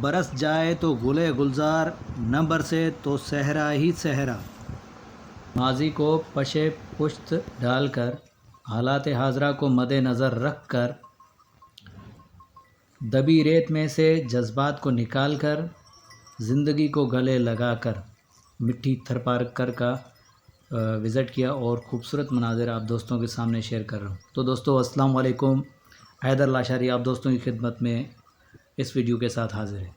برس جائے تو گلے گلزار، نہ برسے تو صحرا ہی صحرا۔ ماضی کو پشے پشت ڈال کر، حالات حاضرہ کو مد نظر رکھ کر، دبی ریت میں سے جذبات کو نکال کر، زندگی کو گلے لگا کر مٹھی تھر پارکر کا وزٹ کیا اور خوبصورت مناظر آپ دوستوں کے سامنے شیئر کر رہا ہوں۔ تو دوستو السلام علیکم، حیدر لاشاری آپ دوستوں کی خدمت میں اس ویڈیو کے ساتھ حاضر ہے۔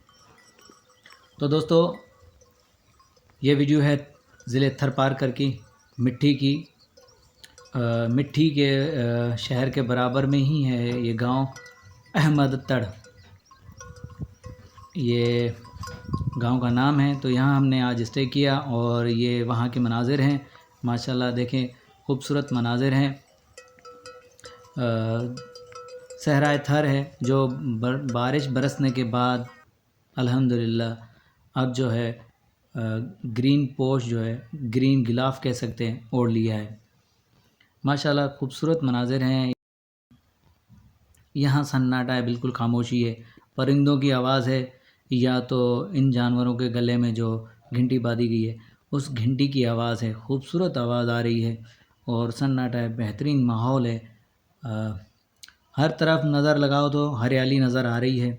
تو دوستو یہ ویڈیو ہے ضلع تھر پارکر کی مٹھی کے شہر کے برابر میں ہی ہے یہ گاؤں احمد تڑ، یہ گاؤں کا نام ہے۔ تو یہاں ہم نے آج اسٹے کیا اور یہ وہاں کے مناظر ہیں، ماشاءاللہ دیکھیں خوبصورت مناظر ہیں۔ صحرائے تھر ہے جو بارش برسنے کے بعد الحمدللہ اب جو ہے گرین پوش جو ہے، گرین غلاف کہہ سکتے ہیں، اوڑھ لیا ہے۔ ماشاءاللہ خوبصورت مناظر ہیں۔ یہاں سناٹا ہے، بالکل خاموشی ہے، پرندوں کی آواز ہے، یا تو ان جانوروں کے گلے میں جو گھنٹی باندھی گئی ہے اس گھنٹی کی آواز ہے، خوبصورت آواز آ رہی ہے اور سناٹا ہے، بہترین ماحول ہے۔ ہر طرف نظر لگاؤ تو ہریالی نظر آ رہی ہے۔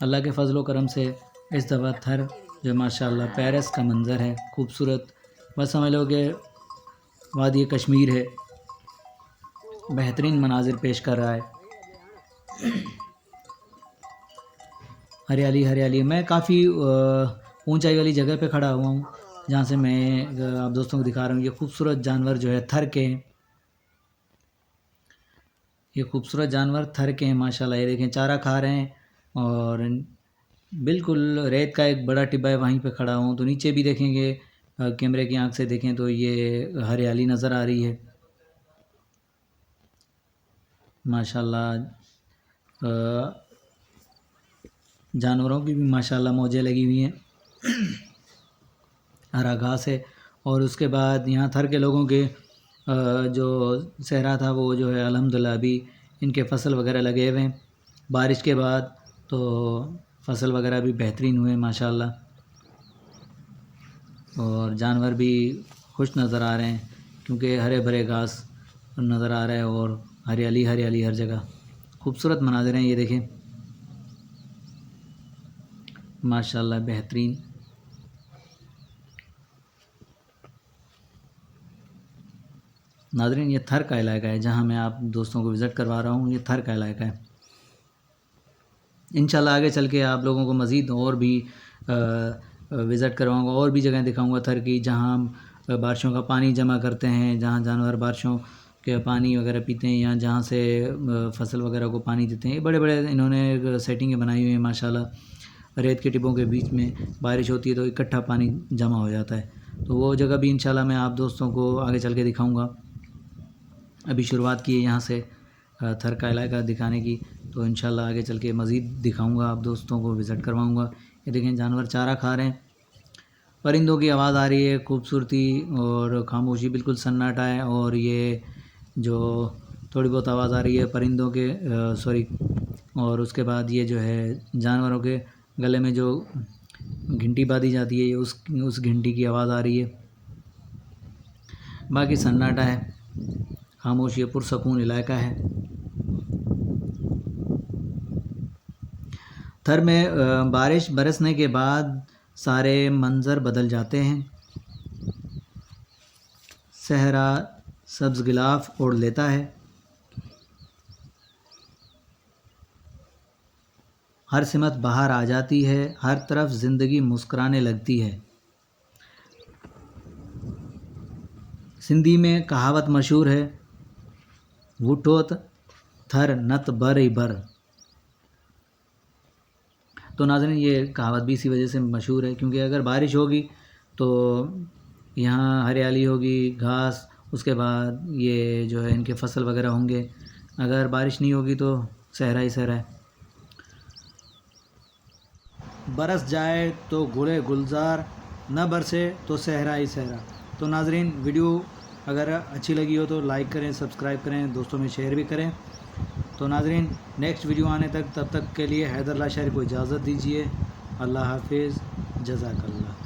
اللہ کے فضل و کرم سے اس دفعہ تھر جو ماشاءاللہ پیرس کا منظر ہے، خوبصورت، بس سمجھ لو کہ وادی کشمیر ہے، بہترین مناظر پیش کر رہا ہے۔ ہریالی ہریالی، میں کافی اونچائی والی جگہ پہ کھڑا ہوا ہوں جہاں سے میں آپ دوستوں کو دکھا رہا ہوں۔ یہ خوبصورت جانور جو ہے تھر کے ہیں، یہ خوبصورت جانور تھر کے ہیں ماشاءاللہ۔ یہ دیکھیں چارہ کھا رہے ہیں اور بالکل ریت کا ایک بڑا ٹبا ہے، وہیں پہ کھڑا ہوں۔ تو نیچے بھی دیکھیں گے، کیمرے کی آنکھ سے دیکھیں تو یہ ہریالی نظر آ رہی ہے ماشاءاللہ۔ جانوروں کی بھی ماشاءاللہ موجیں لگی ہوئی ہیں، ہرا گھاس ہے۔ اور اس کے بعد یہاں تھر کے لوگوں کے جو صحرا تھا وہ جو ہے الحمدللہ ابھی ان کے فصل وغیرہ لگے ہوئے ہیں، بارش کے بعد تو فصل وغیرہ بھی بہترین ہوئے ماشاءاللہ، اور جانور بھی خوش نظر آ رہے ہیں کیونکہ ہرے بھرے گھاس نظر آ رہا ہے اور ہریالی ہریالی ہر جگہ، خوبصورت مناظر ہیں یہ دیکھیں ماشاءاللہ بہترین۔ ناظرین یہ تھر کا علاقہ ہے جہاں میں آپ دوستوں کو وزٹ کروا رہا ہوں، یہ تھر کا علاقہ ہے۔ انشاءاللہ آگے چل کے آپ لوگوں کو مزید اور بھی وزٹ کرواؤں گا، اور بھی جگہیں دکھاؤں گا تھر کی جہاں بارشوں کا پانی جمع کرتے ہیں، جہاں جانور بارشوں کے پانی وغیرہ پیتے ہیں، یا جہاں سے فصل وغیرہ کو پانی دیتے ہیں۔ بڑے بڑے انہوں نے سیٹنگیں بنائی ہوئی ہیں ماشاءاللہ، ریت کے ٹبوں کے بیچ میں بارش ہوتی ہے تو اکٹھا پانی جمع ہو جاتا ہے۔ تو وہ جگہ بھی انشاءاللہ میں آپ دوستوں کو آگے چل کے دکھاؤں گا۔ ابھی شروعات کی ہے یہاں سے تھر کا علاقہ دکھانے کی، تو انشاءاللہ آگے چل کے مزید دکھاؤں گا، آپ دوستوں کو وزٹ کرواؤں گا۔ یہ دیکھیں جانور چارہ کھا رہے ہیں، پرندوں کی آواز آ رہی ہے، خوبصورتی اور خاموشی، بالکل سناٹا ہے۔ اور یہ جو تھوڑی بہت آواز آ رہی ہے پرندوں کے اور اس کے بعد یہ جو ہے جانوروں کے گلے میں جو گھنٹی باندھی جاتی ہے، یہ اس گھنٹی کی آواز آ رہی ہے۔ باقی سناٹا ہے، خاموشی، پرسکون علاقہ ہے۔ تھر میں بارش برسنے کے بعد سارے منظر بدل جاتے ہیں، صحرا سبز غلاف اوڑھ لیتا ہے، ہر سمت بہار آ جاتی ہے، ہر طرف زندگی مسکرانے لگتی ہے۔ سندھی میں کہاوت مشہور ہے، وٹھوت تھر نت بر ہی بر۔ تو ناظرین یہ کہاوت بھی اسی وجہ سے مشہور ہے کیونکہ اگر بارش ہوگی تو یہاں ہریالی ہوگی، گھاس، اس کے بعد یہ جو ہے ان کے فصل وغیرہ ہوں گے۔ اگر بارش نہیں ہوگی تو صحرا ہی صحرا ہے۔ برس جائے تو گلے گلزار، نہ برسے تو صحرا ہی صحرا۔ تو ناظرین ویڈیو اگر اچھی لگی ہو تو لائک کریں، سبسکرائب کریں، دوستوں میں شیئر بھی کریں۔ تو ناظرین نیکسٹ ویڈیو آنے تک تب تک کے لیے حیدر اللہ شہری کو اجازت دیجیے. اللہ حافظ. جزاک اللہ.